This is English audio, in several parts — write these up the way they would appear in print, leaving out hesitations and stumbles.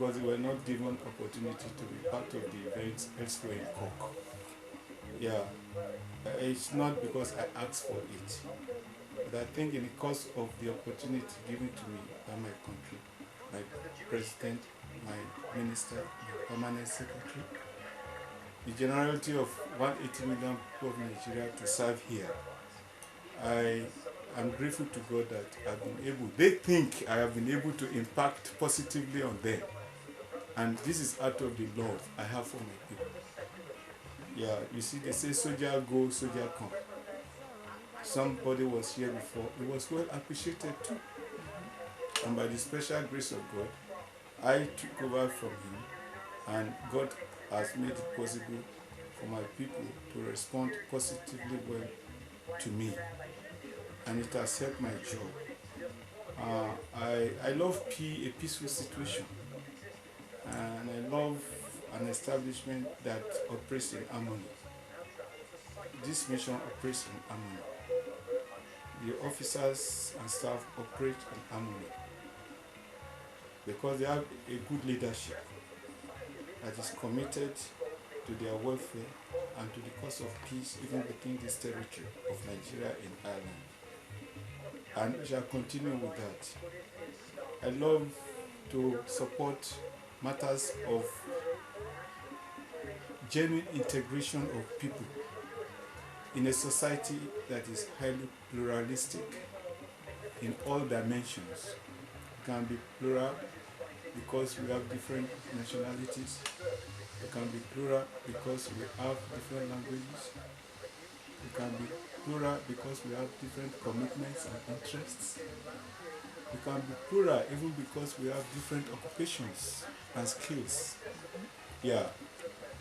because they were not given opportunity to be part of the events elsewhere in Cork. Yeah, it's not because I asked for it, but I think in the course of the opportunity given to me by my country, my president, my minister, my permanent secretary, the generality of 180 million people of Nigeria to serve here, I am grateful to God that I've been able, they think I have been able to impact positively on them. And this is out of the love I have for my people. Yeah, you see, they say soldier go, soldier come. Somebody was here before, it was well appreciated too. And by the special grace of God, I took over from him, and God has made it possible for my people to respond positively well to me. And it has helped my job. I love a peaceful situation. And I love an establishment that operates in harmony. This mission operates in harmony. The officers and staff operate in harmony because they have a good leadership that is committed to their welfare and to the cause of peace even within this territory of Nigeria and Ireland. And we shall continue with that. I love to support matters of genuine integration of people in a society that is highly pluralistic in all dimensions. It can be plural because we have different nationalities. It can be plural because we have different languages. It can be plural because we have different commitments and interests. It can be plural even because we have different occupations and skills. Yeah,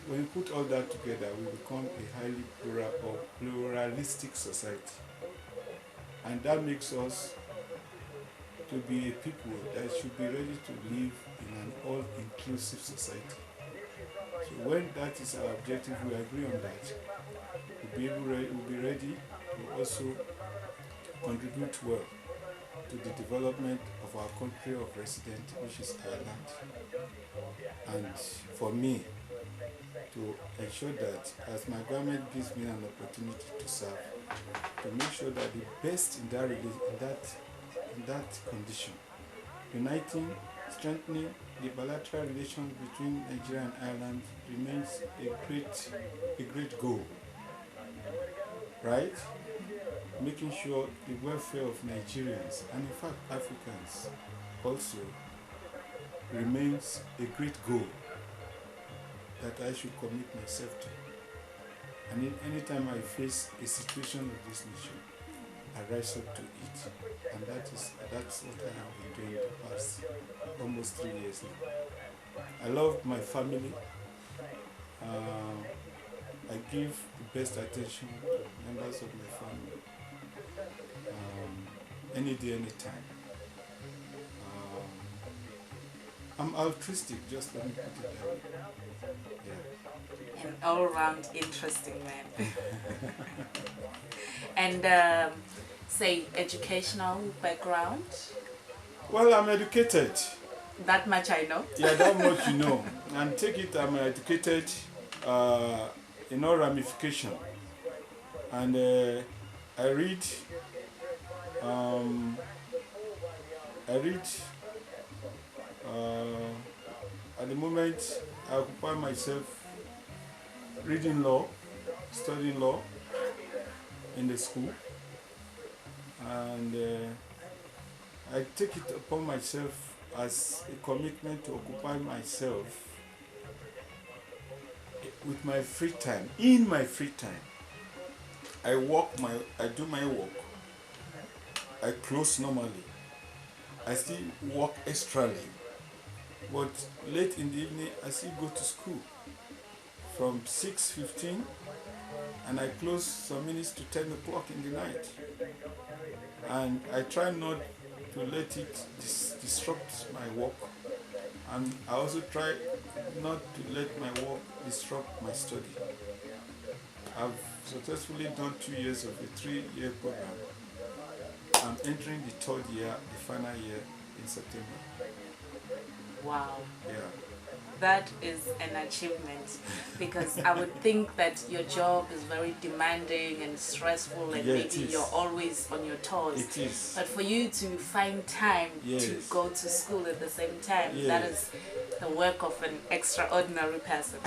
when you put all that together, we become a highly plural or pluralistic society. And that makes us to be a people that should be ready to live in an all-inclusive society. So when that is our objective, we agree on that. We'll be ready to also contribute well to the development of our country of residence, which is Ireland. And for me, to ensure that as my government gives me an opportunity to serve, to make sure that the best in that condition, uniting, strengthening the bilateral relations between Nigeria and Ireland remains a great goal, right? Making sure the welfare of Nigerians and in fact Africans also remains a great goal that I should commit myself to. And anytime I face a situation of this nature, I rise up to it. And that's what I have been doing the past almost 3 years now. I love my family. I give the best attention to members of my family. Any day, any time. I'm altruistic, just let me put it that way. Yeah. An all-round interesting man. And say educational background? Well, I'm educated. That much I know. Yeah, that much you know. And take it, I'm educated in all ramification. And I read at the moment I occupy myself reading law, studying law in the school, and I take it upon myself as a commitment to occupy myself with my free time. In my free time, I do my work. I close normally. I still work extrally. But late in the evening, I still go to school from 6:15, and I close some minutes to 10 o'clock in the night. And I try not to let it disrupt my work. And I also try not to let my work disrupt my study. I've successfully done 2 years of a 3-year program. I'm entering the 3rd year, the final year in September. Wow. Yeah. That is an achievement, because I would think that your job is very demanding and stressful, and Yeah, it maybe is. you're always on your toes. It is. But for you to find time to Yes. go to school at the same time, Yes. that is the work of an extraordinary person,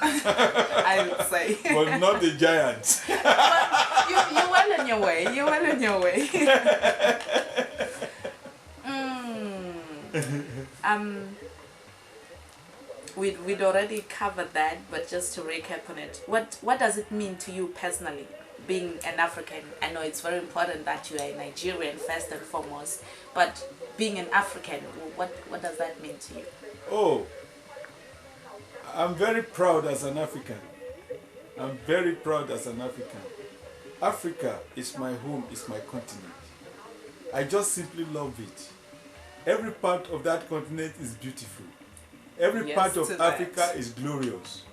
I would say. But not the giant. You're well on your way. You're well on your way. We'd already covered that, but just to recap on it, what does it mean to you personally, being an African? I know it's very important that you are a Nigerian first and foremost, but being an African, what does that mean to you? Oh, I'm very proud as an African. I'm very proud as an African. Africa is my home, is my continent. I just simply love it. Every part of that continent is beautiful. Every Yes, part of to that. Africa is glorious.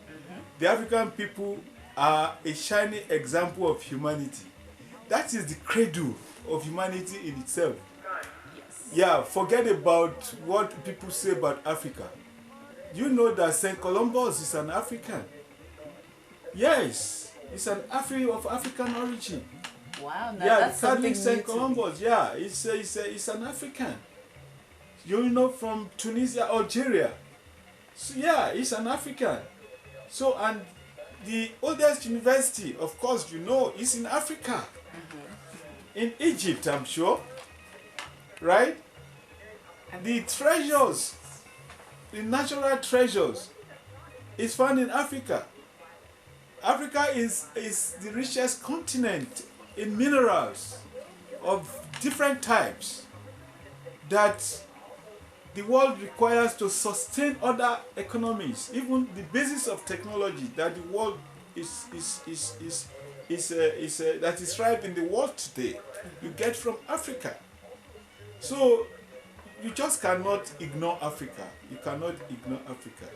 The African people are a shining example of humanity. That is the cradle of humanity in itself. Yes. Yeah, forget about what people say about Africa. You know that St. Columbus is an African. Yes, it's an of African origin. Wow, now Yeah, that's the something Catholic new St. to me. Columbus, yeah, it's an African. You know, from Tunisia, Algeria. So, yeah, it's an African. So, and the oldest university, of course, you know, is in Africa. In Egypt, I'm sure. Right? The treasures, the natural treasures, is found in Africa. Africa is the richest continent in minerals of different types that the world requires to sustain other economies. Even the basis of technology that the world that is ripe in the world today, you get from Africa. So you just cannot ignore Africa. You cannot ignore Africa.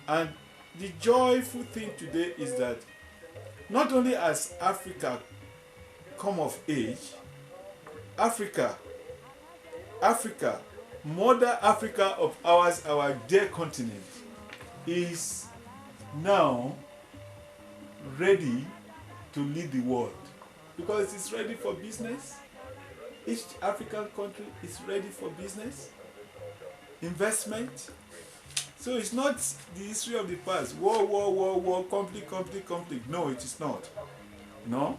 And the joyful thing today is that not only has Africa come of age, Africa, Mother Africa of ours, our dear continent, is now ready to lead the world, because it's ready for business. Each African country is ready for business, investment. So it's not the history of the past. War, conflict. No, it is not. No.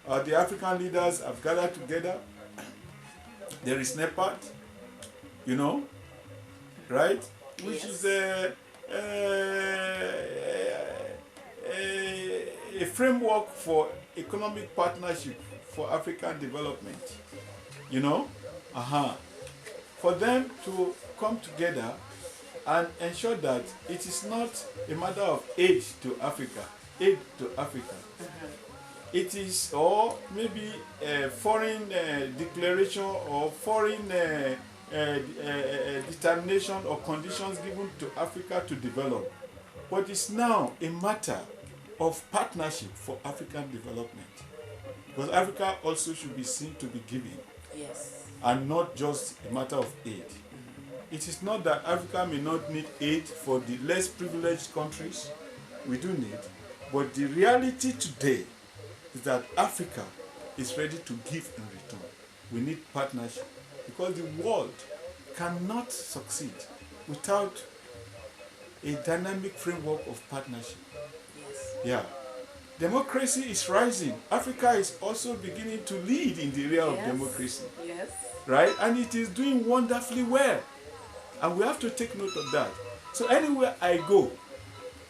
The African leaders have gathered together. There is NEPAD, you know, right? Which is a framework for economic partnership for African development, you know, for them to come together and ensure that it is not a matter of aid to Africa. It is, or maybe a foreign declaration or foreign determination or conditions given to Africa to develop. But it's now a matter of partnership for African development. Because Africa also should be seen to be giving. Yes. And not just a matter of aid. It is not that Africa may not need aid for the less privileged countries. We do need. But the reality today is that Africa is ready to give in return. We need partnership, because the world cannot succeed without a dynamic framework of partnership. Yes. Yeah. Democracy is rising. Africa is also beginning to lead in the area of democracy. Yes. Right? And it is doing wonderfully well. And we have to take note of that. So anywhere I go,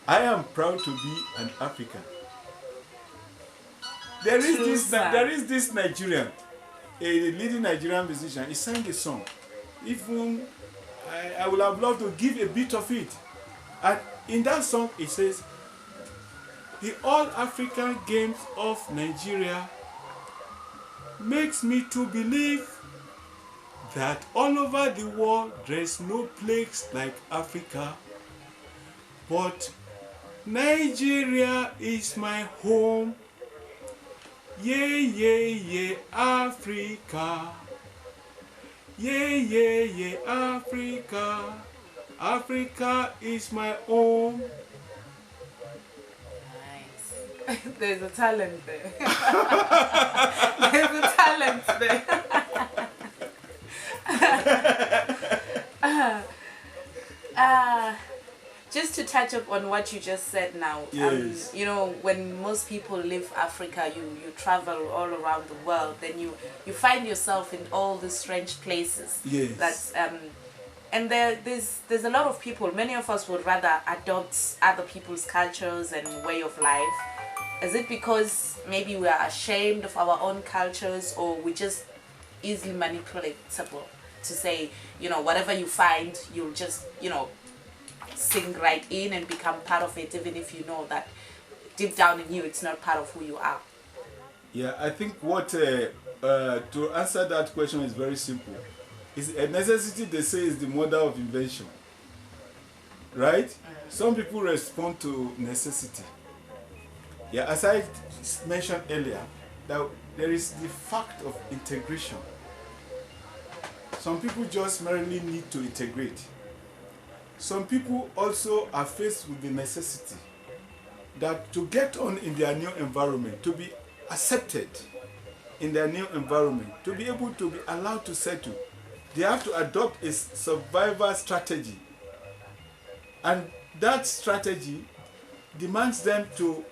I am proud to be an African. There is this Nigerian, a leading Nigerian musician. He sang a song. Even I would have loved to give a bit of it. And in that song, it says, "The All-African Games of Nigeria makes me to believe that all over the world there is no place like Africa, but Nigeria is my home. Yeah, Africa. Yeah, Africa. Africa is my home. Nice. There's a talent there. There's a talent there. Just to touch up on what you just said now, Yes. you know, when most people leave Africa, you travel all around the world, then you find yourself in all these strange places. Yes. That's and there's a lot of people. Many of us would rather adopt other people's cultures and way of life. Is it because maybe we are ashamed of our own cultures, or we just easily manipulatable to say, you know, whatever you find, you'll just, you know, sink right in and become part of it, even if you know that deep down in you it's not part of who you are? Yeah, I think what to answer that question is very simple. It's a necessity, they say, is the mother of invention. Right? Some people respond to necessity. Yeah, as I mentioned earlier, that there is the fact of integration. Some people just merely need to integrate. Some people also are faced with the necessity that to get on in their new environment, to be accepted in their new environment, to be able to be allowed to settle, they have to adopt a survival strategy. And that strategy demands them to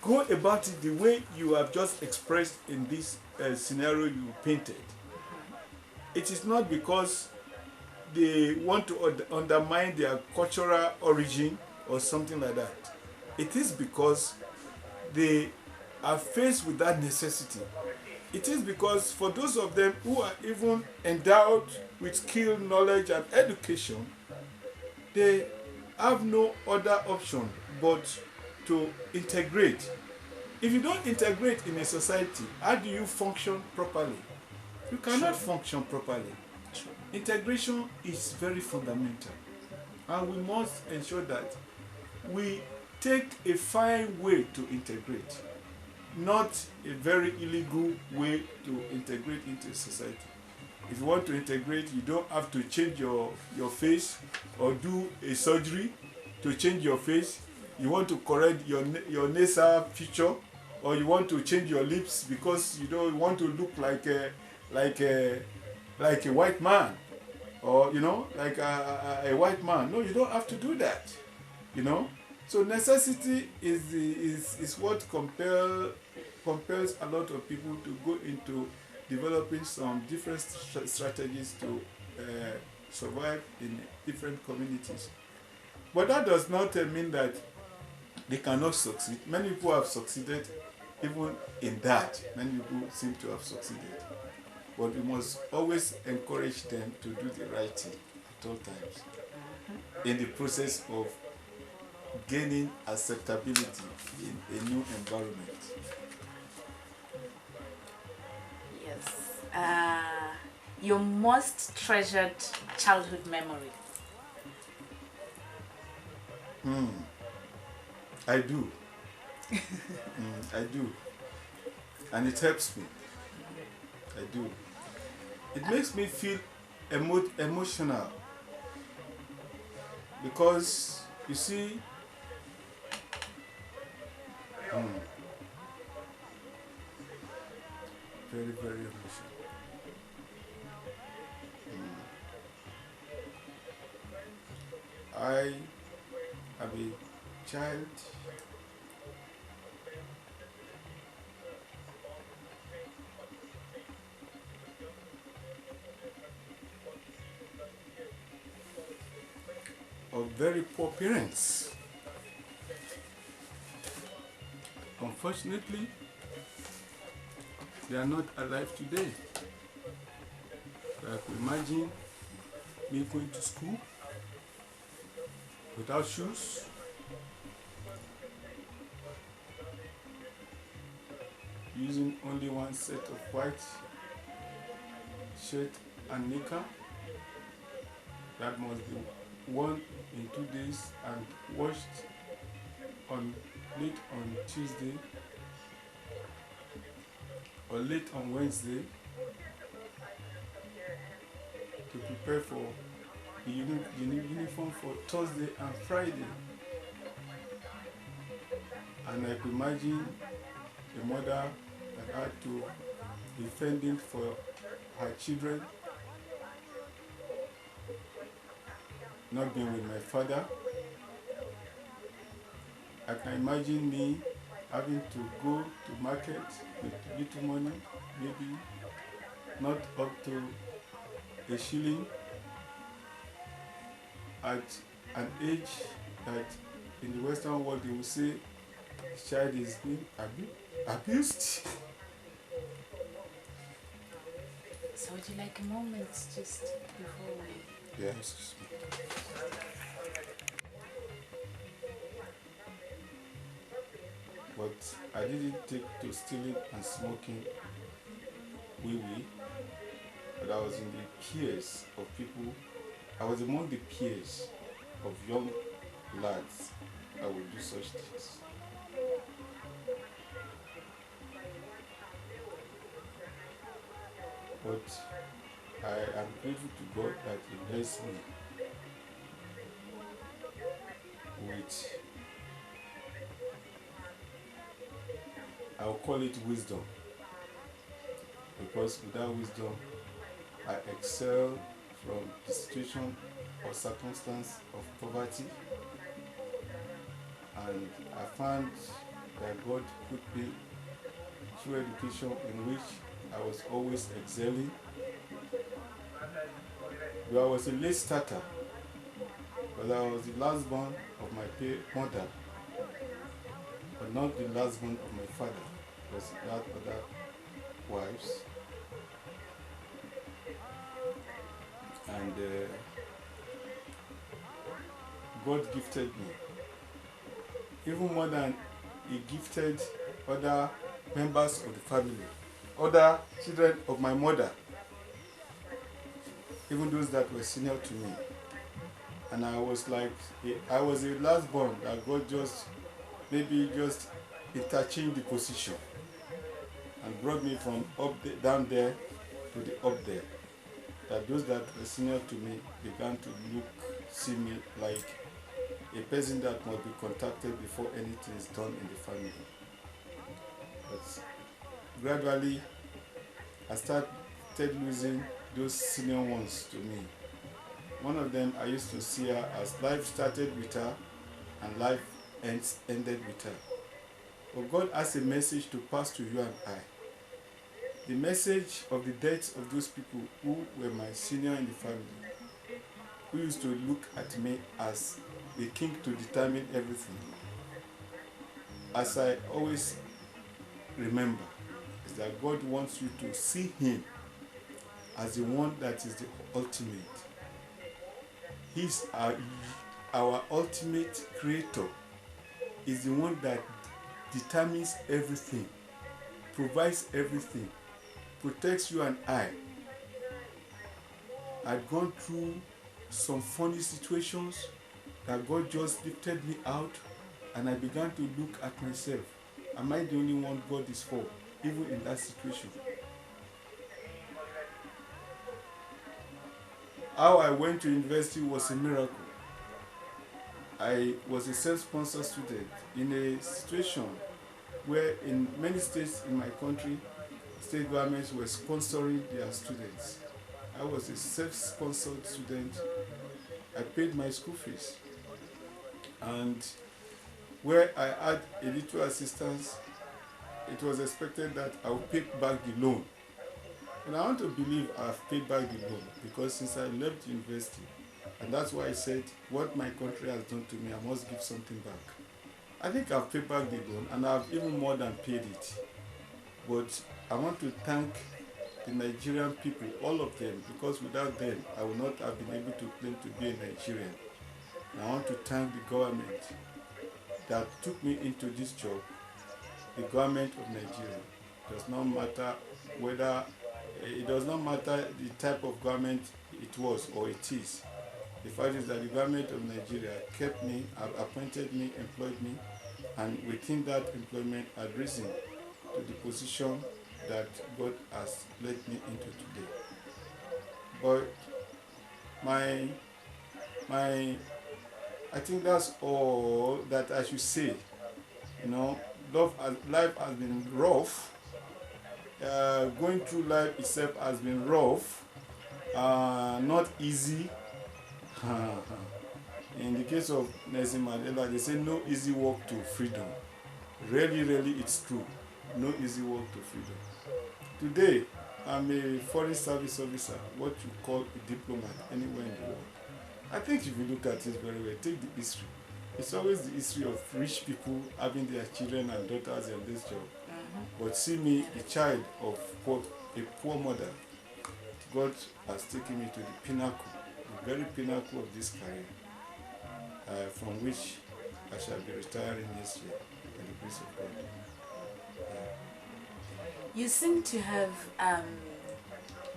go about it the way you have just expressed in this scenario you painted. It is not because they want to undermine their cultural origin or something like that. It is because they are faced with that necessity. It is because for those of them who are even endowed with skill, knowledge, and education, they have no other option but to integrate. If you don't integrate in a society, how do you function properly? You cannot function properly. Integration is very fundamental, and we must ensure that we take a fine way to integrate, not a very illegal way to integrate into society. If you want to integrate, you don't have to change your face or do a surgery to change your face. You want to correct your nasal feature, or you want to change your lips because you don't want to look like a white man, or like a white man. No, you don't have to do that. So necessity is what compels a lot of people to go into developing some different strategies to survive in different communities. But that does not mean that they cannot succeed. Many people have succeeded even in that. Many people seem to have succeeded. But we must always encourage them to do the right thing at all times in the process of gaining acceptability in a new environment. Yes. Your most treasured childhood memory? I do. I do. And it helps me. I do. It makes me feel emotional. Because, you see, very, very emotional. I am a child of very poor parents. Unfortunately, they are not alive today. I could imagine me going to school without shoes, using only one set of white shirt and knicker. That must be worn in 2 days and washed late on Tuesday or late on Wednesday to prepare for uniform for Thursday and Friday. And I could imagine a mother that had to be fending for her children, not being with my father. I can imagine me having to go to market with little money, maybe not up to a shilling, at an age that in the Western world they will say the child is being abused. So would you like a moment just before we... Yes. But I didn't take to stealing and smoking wee-wee, but I was in the peers of people. I was among the peers of young lads that would do such things. But I am grateful to God that He blessed me with, I'll call it wisdom, because without wisdom I excel from the situation or circumstance of poverty, and I found that God put me through education in which I was always excelling. Though I was a late starter, but I was the last born of my mother, but not the last born of my father, because he had other wives. And God gifted me, even more than He gifted other members of the family, other children of my mother, even those that were senior to me. And I was like, I was the last born that God just interchanged the position and brought me from down there to the up there. That those that were senior to me began to see me like a person that must be contacted before anything is done in the family. But gradually, I started losing those senior ones to me. One of them, I used to see her as life started with her and life ended with her. But God has a message to pass to you and I. The message of the deaths of those people who were my senior in the family, who used to look at me as the king to determine everything. As I always remember, is that God wants you to see Him as the one that is the ultimate. He's our ultimate creator. Is the one that determines everything, provides everything, protects you and I. I'd gone through some funny situations that God just lifted me out, and I began to look at myself. Am I the only one God is for, even in that situation? How I went to university was a miracle. I was a self-sponsored student in a situation where in many states in my country, state governments were sponsoring their students. I was a self-sponsored student. I paid my school fees. And where I had a little assistance, it was expected that I would pay back the loan. And I want to believe I've paid back the loan, because since I left university, and that's why I said what my country has done to me, I must give something back. I think I've paid back the loan, and I've even more than paid it. But I want to thank the Nigerian people, all of them, because without them, I would not have been able to claim to be a Nigerian. And I want to thank the government that took me into this job, the government of Nigeria. It does not matter the type of government it was or it is. The fact is that the government of Nigeria kept me, appointed me, employed me, and within that employment I'd risen to the position that God has led me into today. But my I think that's all that I should say. You know, life has been rough. Going through life itself has been rough, not easy. In the case of Nelson Mandela, they say no easy walk to freedom. Really, really, it's true. No easy walk to freedom. Today, I'm a foreign service officer, what you call a diplomat anywhere in the world. I think if you look at it very well, take the history. It's always the history of rich people having their children and daughters in this job. But see me, a child of a poor mother, God has taken me to the pinnacle, the very pinnacle of this career, from which I shall be retiring next year by the grace of God. You seem to have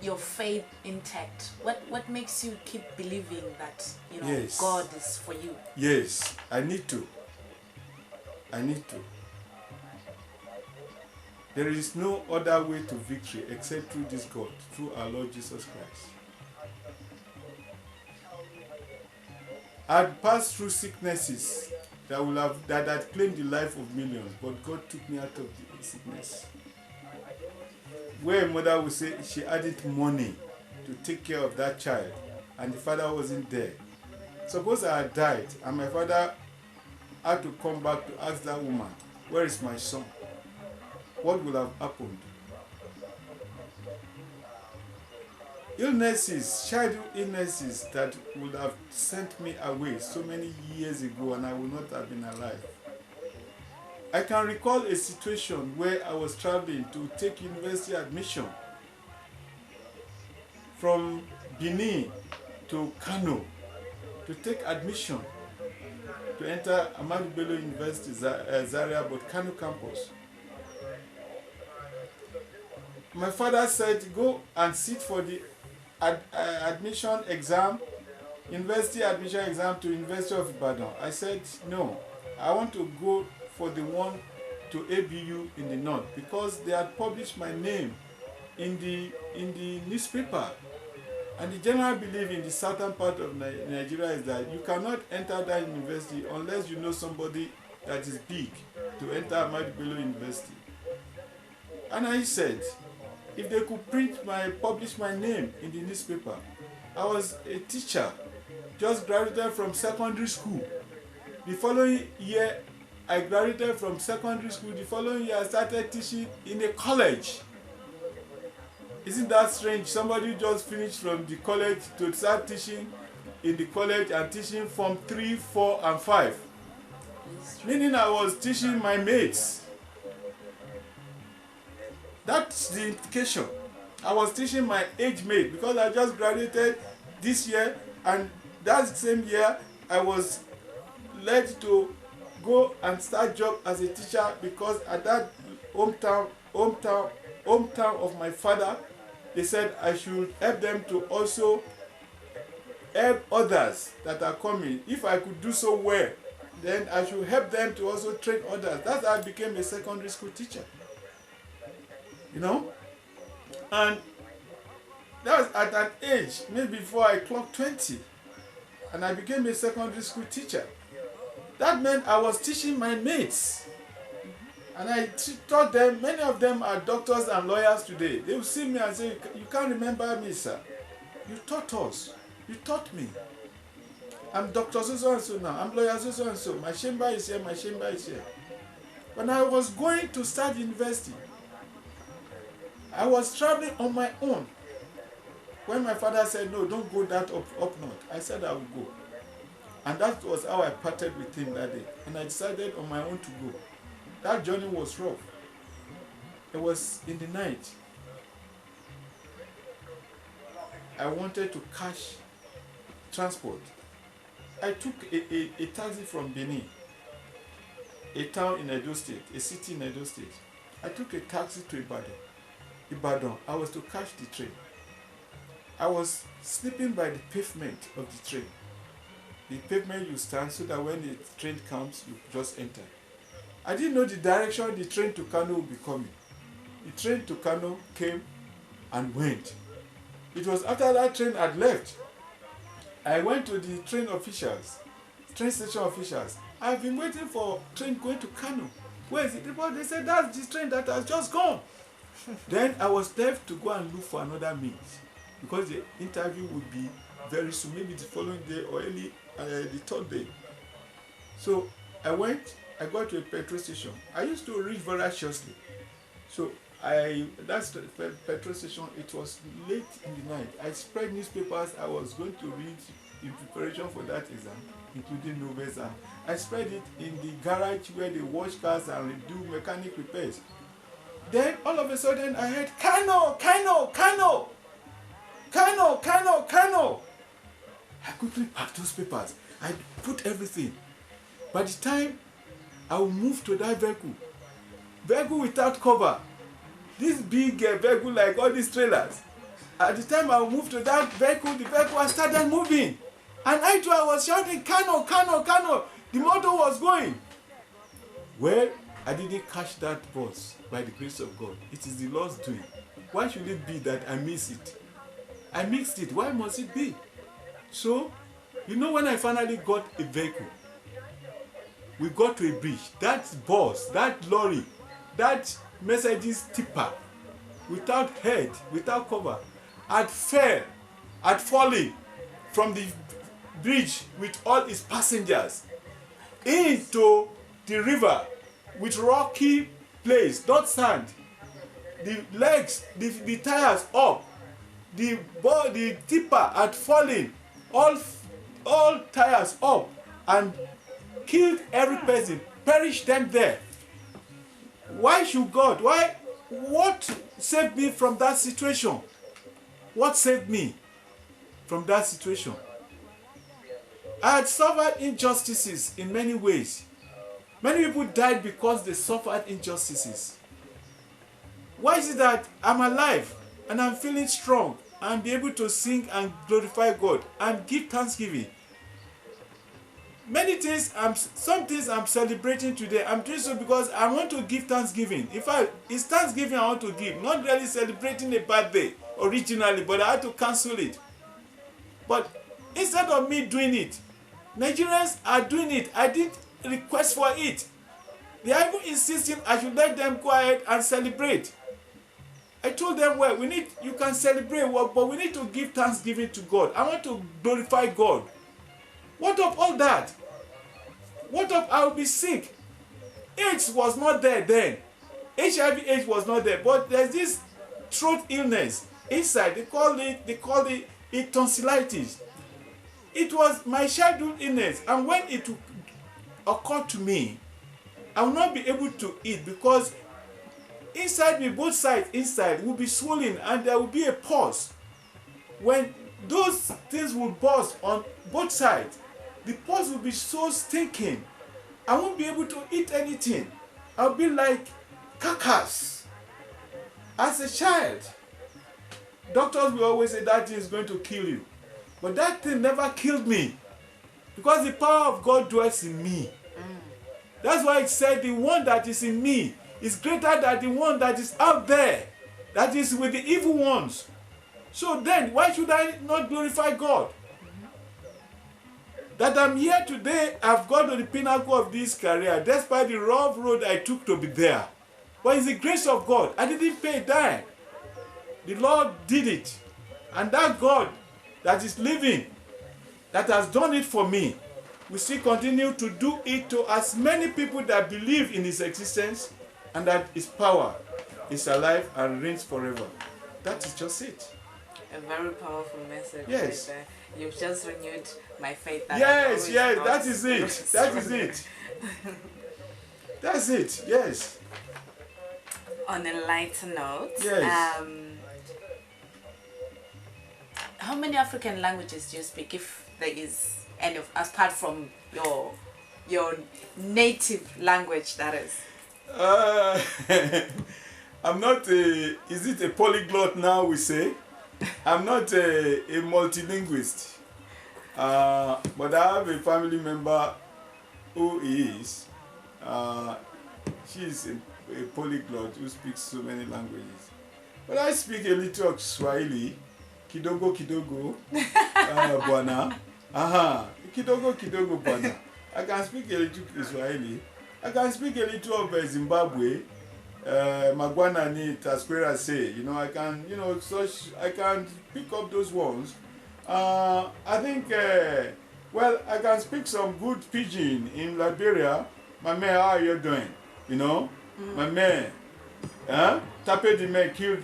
your faith intact. What makes you keep believing that Yes. God is for you? Yes, I need to. There is no other way to victory except through this God, through our Lord Jesus Christ. I had passed through sicknesses that had claimed the life of millions, but God took me out of the sickness. Where a mother would say she added money to take care of that child, and the father wasn't there. Suppose I had died, and my father had to come back to ask that woman, "Where is my son?" What would have happened? Illnesses, childhood illnesses that would have sent me away so many years ago, and I would not have been alive. I can recall a situation where I was traveling to take university admission from Benin to Kano to take admission to enter Ahmadu Bello University, Zaria, but Kano campus. My father said, "Go and sit for the admission exam, university admission exam to University of Ibadan." I said, "No, I want to go for the one to ABU in the north, because they had published my name in the newspaper, and the general belief in the southern part of Nigeria is that you cannot enter that university unless you know somebody that is big to enter Ahmadu Bello University." And I said, if they could publish my name in the newspaper. I was a teacher, just graduated from secondary school. The following year, I graduated from secondary school. The following year, I started teaching in a college. Isn't that strange? Somebody just finished from the college to start teaching in the college and teaching Form 3, 4, and 5. Meaning I was teaching my mates. That's the implication. I was teaching my age mate because I just graduated this year, and that same year I was led to go and start job as a teacher, because at that hometown of my father, they said I should help them to also help others that are coming. If I could do so well, then I should help them to also train others. That's how I became a secondary school teacher. And that was at that age, maybe before I clocked 20, and I became a secondary school teacher. That meant I was teaching my mates, and I taught them. Many of them are doctors and lawyers today. They will see me and say, "You can't remember me, sir. You taught us. You taught me. I'm Dr. So-and-so now. I'm lawyer so-and-so. My chamber is here. My chamber is here." When I was going to start university, I was traveling on my own. When my father said, "No, don't go that up north," I said I would go. And that was how I parted with him that day. And I decided on my own to go. That journey was rough. It was in the night. I wanted to catch transport. I took a taxi from Benin, a town in Edo State, a city in Edo State. I took a taxi to Ibadan. I was to catch the train. I was sleeping by the pavement of the train. The pavement you stand so that when the train comes, you just enter. I didn't know the direction the train to Kano would be coming. The train to Kano came and went. It was after that train had left. I went to the train station officials. I've been waiting for train going to Kano. Where is it? They said that's the train that has just gone. Then I was left to go and look for another means because the interview would be very soon, maybe the following day or early the third day. So I got to a petrol station. I used to read voraciously. So that's the petrol station. It was late in the night. I spread newspapers I was going to read in preparation for that exam, including novels. And I spread it in the garage where they wash cars and do mechanic repairs. Then all of a sudden I heard Kano, Kano, Kano, Kano, Kano, Kano. I quickly packed those papers. I put everything. By the time I will move to that vehicle without cover, this big vehicle like all these trailers. At the time I will move to that vehicle, the vehicle started moving. And I too, I was shouting, Kano, Kano, Kano. The motor was going. Well, I didn't catch that bus by the grace of God. It is the Lord's doing. Why should it be that I miss it? I mixed it. Why must it be? So, when I finally got a vehicle, we got to a bridge. That bus, that lorry, that Mercedes tipper, without head, without cover, had fallen from the bridge with all its passengers into the river with rocky place, not sand. The legs, the tires up, the tipper had fallen, all tires up, and killed every person, perished them there. Why should God? What saved me from that situation? What saved me from that situation? I had suffered injustices in many ways. Many people died because they suffered injustices. Why is it that I'm alive and I'm feeling strong and be able to sing and glorify God and give thanksgiving? Some things I'm celebrating today, I'm doing so because I want to give thanksgiving. In fact, it's thanksgiving I want to give, not really celebrating a birthday originally, but I had to cancel it. But instead of me doing it, Nigerians are doing it. I did request for it. They are even insisting I should let them go ahead and celebrate. I told them, well, you can celebrate, but we need to give thanksgiving to God. I want to glorify God. What of all that? What of I will be sick? AIDS was not there then. HIV/AIDS was not there, but there's this throat illness inside. They call it tonsillitis. It was my childhood illness, and when it occurred to me, I will not be able to eat because inside me, both sides inside will be swollen and there will be a pause. When those things will burst on both sides, the pause will be so stinking. I won't be able to eat anything. I'll be like carcass. As a child, doctors will always say that thing is going to kill you. But that thing never killed me because the power of God dwells in me. That's why it said the one that is in me is greater than the one that is out there, that is with the evil ones. So then, why should I not glorify God? That I'm here today, I've got to the pinnacle of this career, despite the rough road I took to be there. But it's the grace of God. I didn't pay a dime. The Lord did it. And that God that is living, that has done it for me, will still continue to do it to as many people that believe in His existence and that His power is alive and reigns forever. That is just it. A very powerful message. Yes. Right? You've just renewed my faith. Yes, that is it. That is it. That's it, yes. On a lighter note, yes. How many African languages do you speak, if there is any of, apart from your native language, that is? I'm not is it a polyglot now we say? I'm not a multilinguist. But I have a family member who is. She is a polyglot who speaks so many languages. But I speak a little of Swahili, kidogo, Bwana, Aha, kidogo kidogo bwana. I can speak a little Kiswahili. I can speak a little of Zimbabwe. Magwana ni Tasquera say. You know, I can, you know, such I can pick up those ones. I think, well, I can speak some good pidgin in Liberia. My man, how are you doing? You know, my man. Huh? Tape the man, kill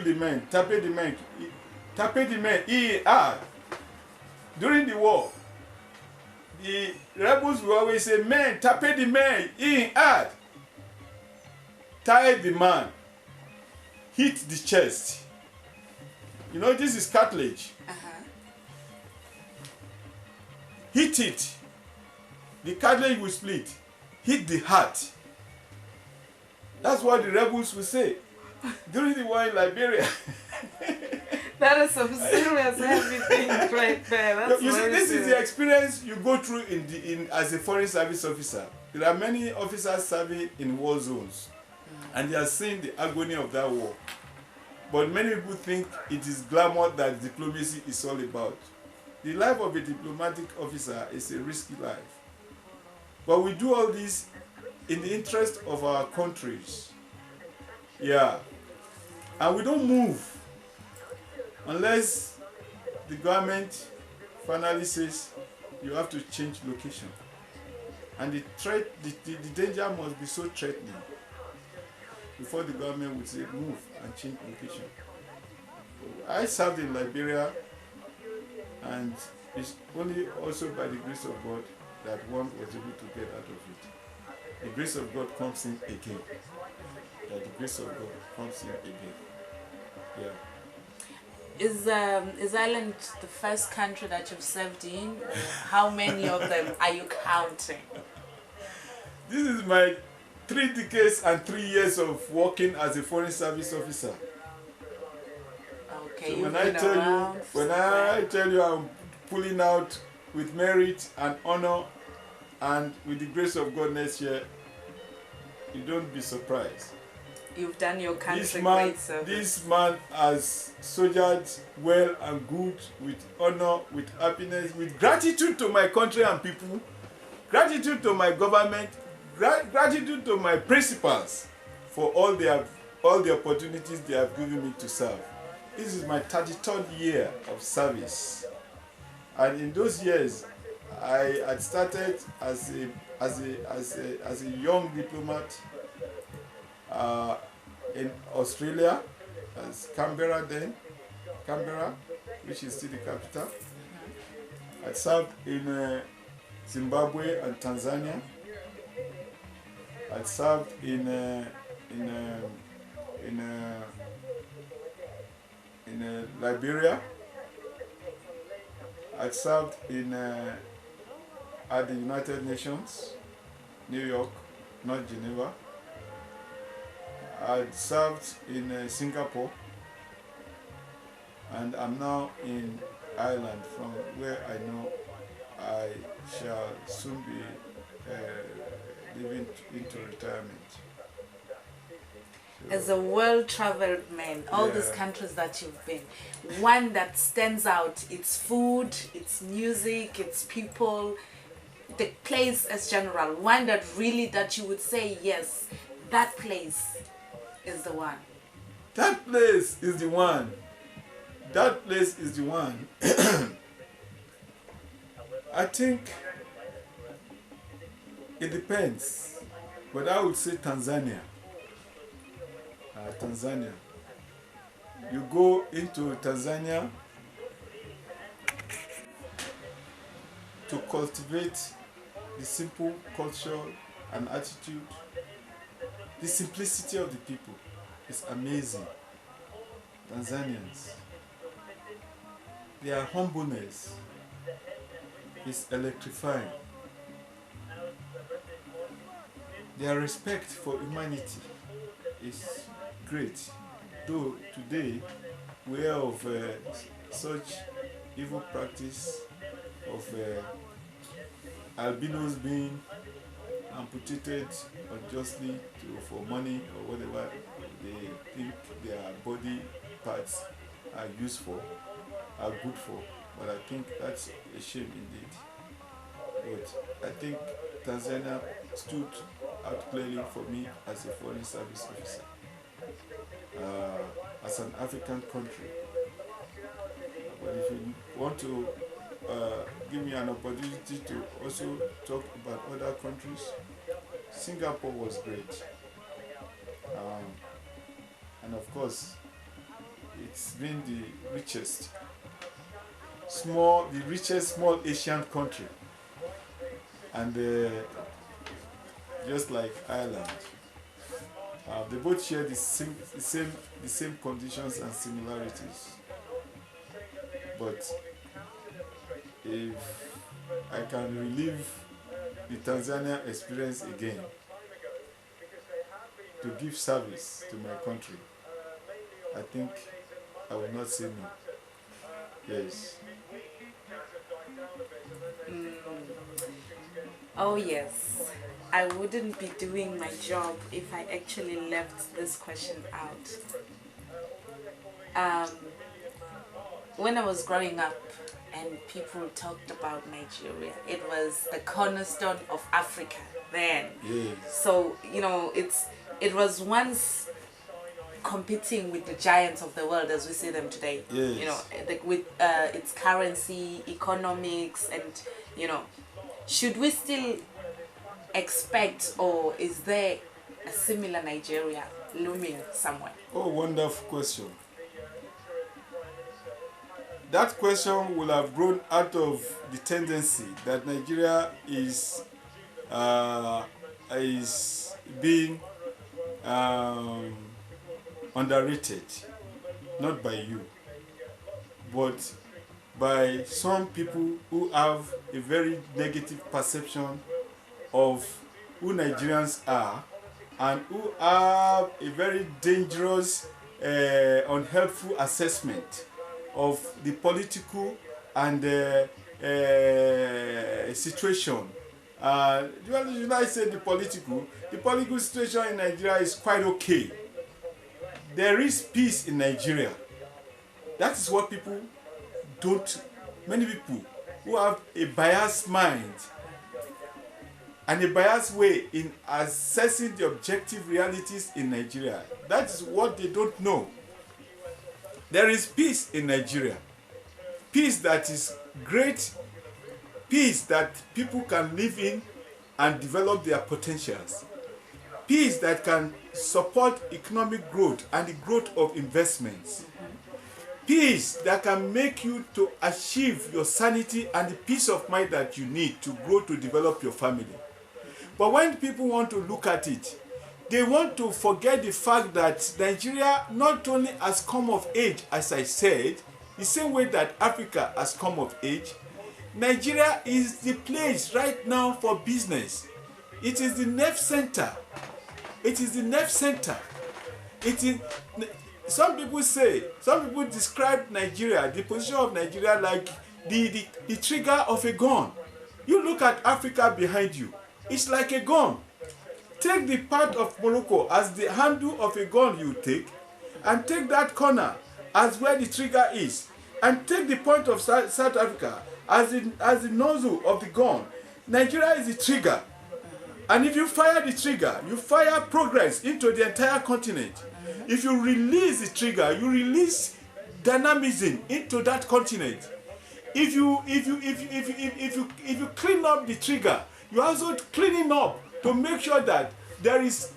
the man. Tape the man. Tape the man. During the war, the rebels will always say, man, tape the man, in hard. Tie the man, hit the chest. You know, this is cartilage. Hit it. The cartilage will split. Hit the heart. That's what the rebels will say during the war in Liberia. That is some serious heavy thing right there. That's you see, this is the experience you go through as a foreign service officer. There are many officers serving in war zones, and they are seeing the agony of that war. But many people think it is glamour that diplomacy is all about. The life of a diplomatic officer is a risky life. But we do all this in the interest of our countries. Yeah. And we don't move unless the government finally says you have to change location. And the threat, the danger must be so threatening before the government would say move and change location. I served in Liberia, and it's only also by the grace of God that one was able to get out of it. The grace of God comes in again. That the grace of God comes in again. Yeah. Is Ireland the first country that you've served in? How many of them are you counting? This is my 3 decades and 3 years of working as a foreign service officer. Okay, So when I tell you I'm pulling out with merit and honor, and with the grace of God next year, you don't be surprised. You've done your country great service. This man has soldiered well and good, with honor, with happiness, with gratitude to my country and people, gratitude to my government, gratitude to my principals for all the opportunities they have given me to serve. This is my 33rd year of service, and in those years, I had started as a young diplomat in Australia, as Canberra, which is still the capital. I served in Zimbabwe and Tanzania. I served in Liberia. I served at the United Nations, New York, not Geneva. I served in Singapore, and I'm now in Ireland, from where I know I shall soon be living into retirement. As a well-traveled man, all these countries that you've been, one that stands out, its food, its music, its people, the place as general, one that you would say, yes, that place is the one. That place is the one. That place is the one. I think it depends, but I would say Tanzania. Tanzania. You go into Tanzania to cultivate the simple culture and attitude. The simplicity of the people is amazing. Tanzanians, their humbleness is electrifying. Their respect for humanity is great, though today we are of such evil practice of albinos being amputated unjustly for money or whatever they think their body parts are used for, are good for. But I think that's a shame indeed. But I think Tanzania stood out clearly for me as a foreign service officer, as an African country. But if you want to give me an opportunity to also talk about other countries, Singapore was great. And of course, it's been the richest small Asian country, and just like Ireland, they both share the same conditions and similarities. But if I can relive the Tanzania experience again to give service to my country, I think I will not say no. Yes. Oh yes, I wouldn't be doing my job if I actually left this question out. When I was growing up and people talked about Nigeria, it was the cornerstone of Africa then. Yes. So, it was once competing with the giants of the world as we see them today. Yes. With its currency, economics, and should we still expect, or is there a similar Nigeria looming somewhere? Oh, wonderful question. That question will have grown out of the tendency that Nigeria is being underrated, not by you, but by some people who have a very negative perception of who Nigerians are, and who have a very dangerous, unhelpful assessment of the political and situation. Should I say the political situation in Nigeria is quite okay. There is peace in Nigeria. That is what many people who have a biased mind and a biased way in assessing the objective realities in Nigeria, that is what they don't know. There is peace in Nigeria. Peace that is great. Peace that people can live in and develop their potentials. Peace that can support economic growth and the growth of investments. Peace that can make you to achieve your sanity and the peace of mind that you need to grow, to develop your family. But when people want to look at it, they want to forget the fact that Nigeria not only has come of age, as I said, the same way that Africa has come of age. Nigeria is the place right now for business. It is the nerve center. It is the nerve center. Some people describe Nigeria, the position of Nigeria, like the trigger of a gun. You look at Africa behind you, it's like a gun. Take the part of Morocco as the handle of a gun you take, and take that corner as where the trigger is, and take the point of South Africa as the nozzle of the gun. Nigeria is the trigger. And if you fire the trigger, you fire progress into the entire continent. If you release the trigger, you release dynamism into that continent. If you clean up the trigger, you're also cleaning up to make sure that there is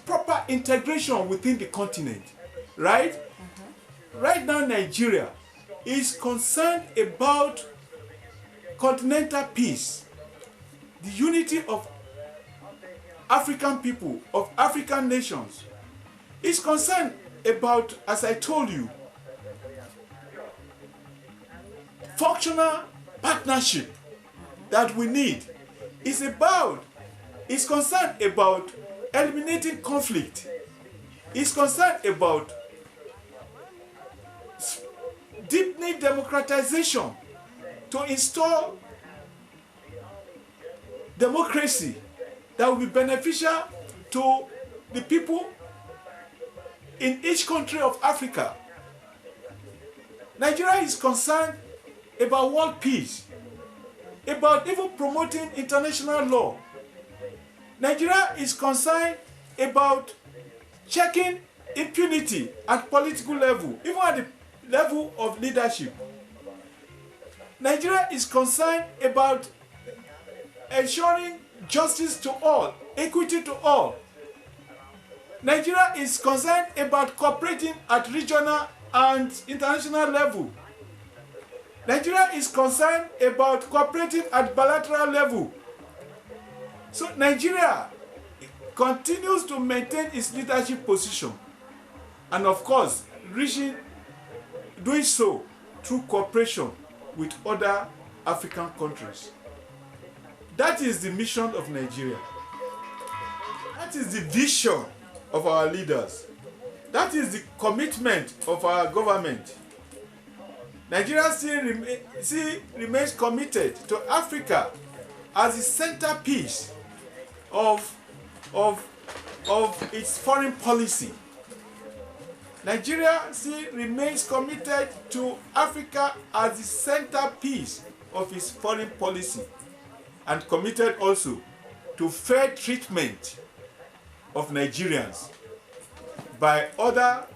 proper integration within the continent, right? Right now, Nigeria is concerned about continental peace, the unity of African people, of African nations. Is concerned about, as I told you, functional partnership that we need. It's concerned about eliminating conflict. It's concerned about deepening democratization to install democracy that will be beneficial to the people in each country of Africa. Nigeria is concerned about world peace, about even promoting international law. Nigeria is concerned about checking impunity at political level, even at the level of leadership. Nigeria is concerned about ensuring justice to all, equity to all. Nigeria is concerned about cooperating at regional and international level. Nigeria is concerned about cooperating at bilateral level. So Nigeria continues to maintain its leadership position, and of course, doing so through cooperation with other African countries. That is the mission of Nigeria. That is the vision of our leaders. That is the commitment of our government. Nigeria still remains committed to Africa as the centerpiece of its foreign policy. Nigeria still remains committed to Africa as the centerpiece of its foreign policy, and committed also to fair treatment of Nigerians by other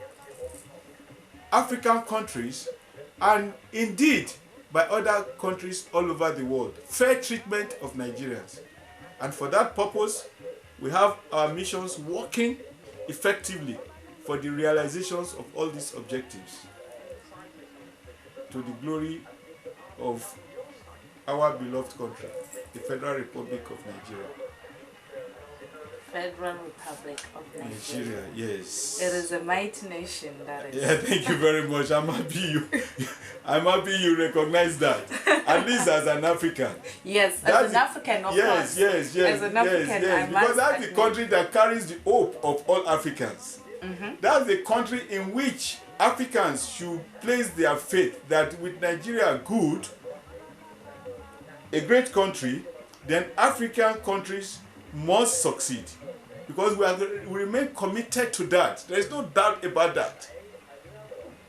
African countries, and indeed by other countries all over the world. Fair treatment of Nigerians. And for that purpose, we have our missions working effectively for the realizations of all these objectives, to the glory of our beloved country, the Federal Republic of Nigeria. Federal Republic of Nigeria. Nigeria, yes. It is a mighty nation, that is. Yeah, thank you very much. I'm happy you recognize that. At least as an African. Yes, as an African, of course. Yes. As an African, I because must that's the admit. country that carries the hope of all Africans. Mm-hmm. That's the country in which Africans should place their faith that with Nigeria good, a great country, then African countries must succeed. Because we remain committed to that. There is no doubt about that.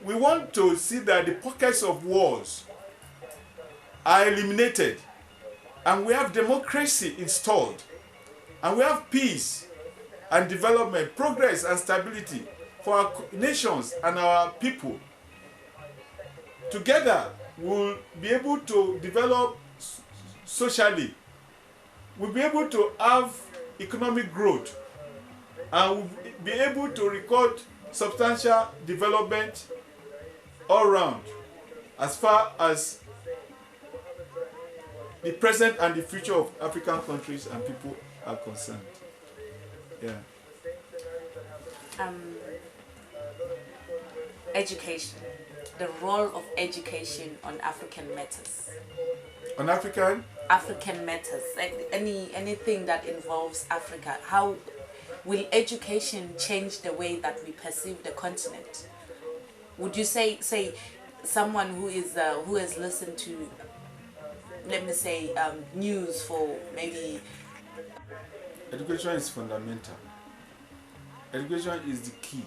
We want to see that the pockets of wars are eliminated, and we have democracy installed, and we have peace and development, progress and stability for our nations and our people. Together, we'll be able to develop socially. We'll be able to have economic growth, and we'll be able to record substantial development all round as far as the present and the future of African countries and people are concerned. Yeah. Education. The role of education on African matters. On African matters, like anything that involves Africa. How will education change the way that we perceive the continent? Would you say someone who has listened to, let me say, news for maybe... Education is fundamental. Education is the key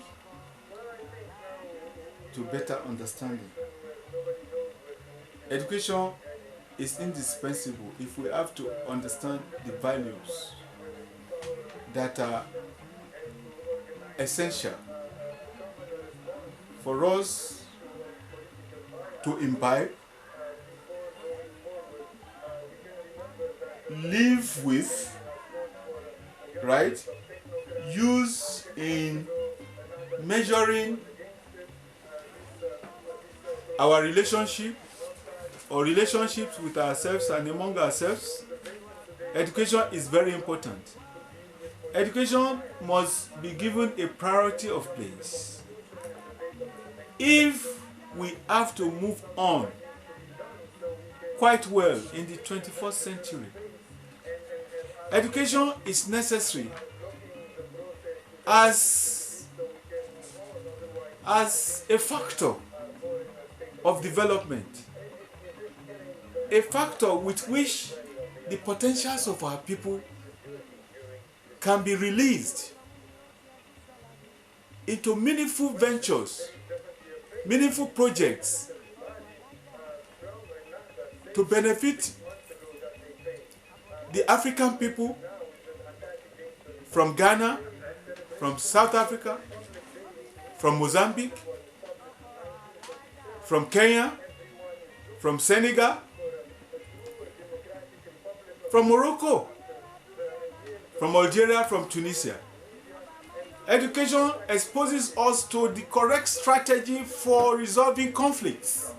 to better understanding. Education is indispensable if we have to understand the values that are essential for us to imbibe, live with, right? Use in measuring our relationship or relationships with ourselves and among ourselves. Education is very important. Education must be given a priority of place. If we have to move on quite well in the 21st century, education is necessary as a factor of development, a factor with which the potentials of our people can be released into meaningful ventures, meaningful projects to benefit the African people from Ghana, from South Africa, from Mozambique, from Kenya, from Senegal, from Morocco, from Algeria, from Tunisia. Education exposes us to the correct strategy for resolving conflicts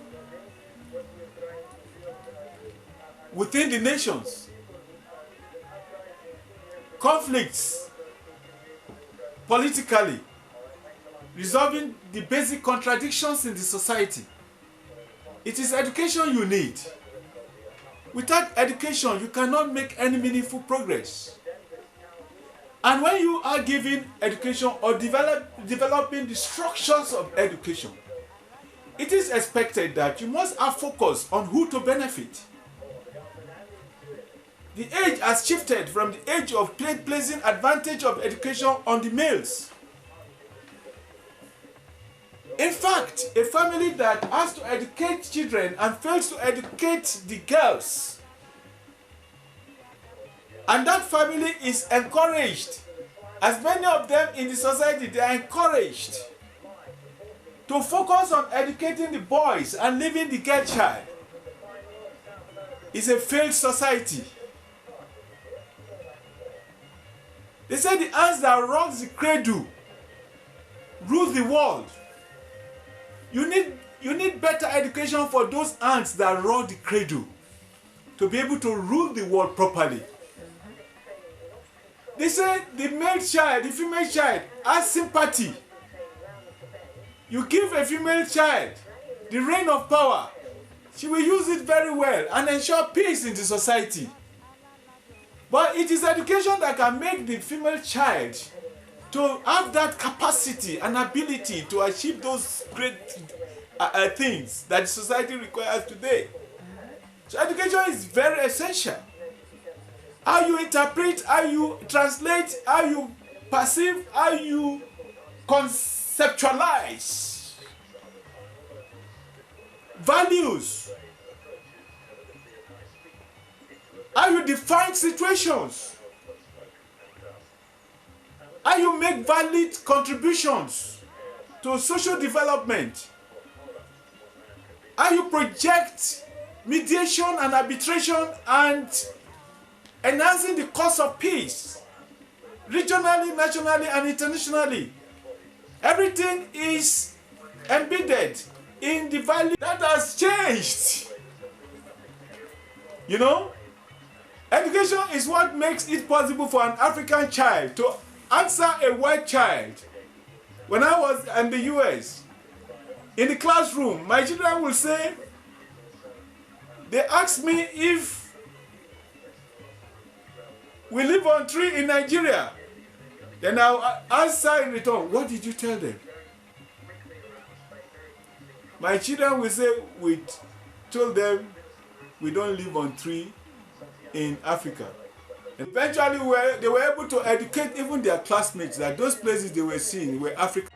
within the nations. Conflicts politically, resolving the basic contradictions in the society. It is education you need. Without education, you cannot make any meaningful progress. And when you are giving education or developing the structures of education, it is expected that you must have focus on who to benefit. The age has shifted from the age of placing advantage of education on the males. In fact, a family that has to educate children and fails to educate the girls, and that family is encouraged, as many of them in the society, they are encouraged to focus on educating the boys and leaving the girl child. It's a failed society. They say the ants that rocks the cradle rule the world. You need better education for those ants that rock the cradle to be able to rule the world properly. They say the male child, the female child has sympathy. You give a female child the reign of power, she will use it very well and ensure peace in the society. But it is education that can make the female child to have that capacity and ability to achieve those great things that the society requires today. So education is very essential. How you interpret, how you translate, how you perceive, how you conceptualize values, how you define situations, how you make valid contributions to social development, how you project mediation and arbitration and enhancing the cause of peace, regionally, nationally, and internationally. Everything is embedded in the value that has changed. You know, education is what makes it possible for an African child to answer a white child. When I was in the US, in the classroom, my children will say, they ask me if we live on tree in Nigeria. Then I'll answer in return, what did you tell them? My children will say, we told them we don't live on tree in Africa. Eventually, they were able to educate even their classmates that those places they were seeing were African.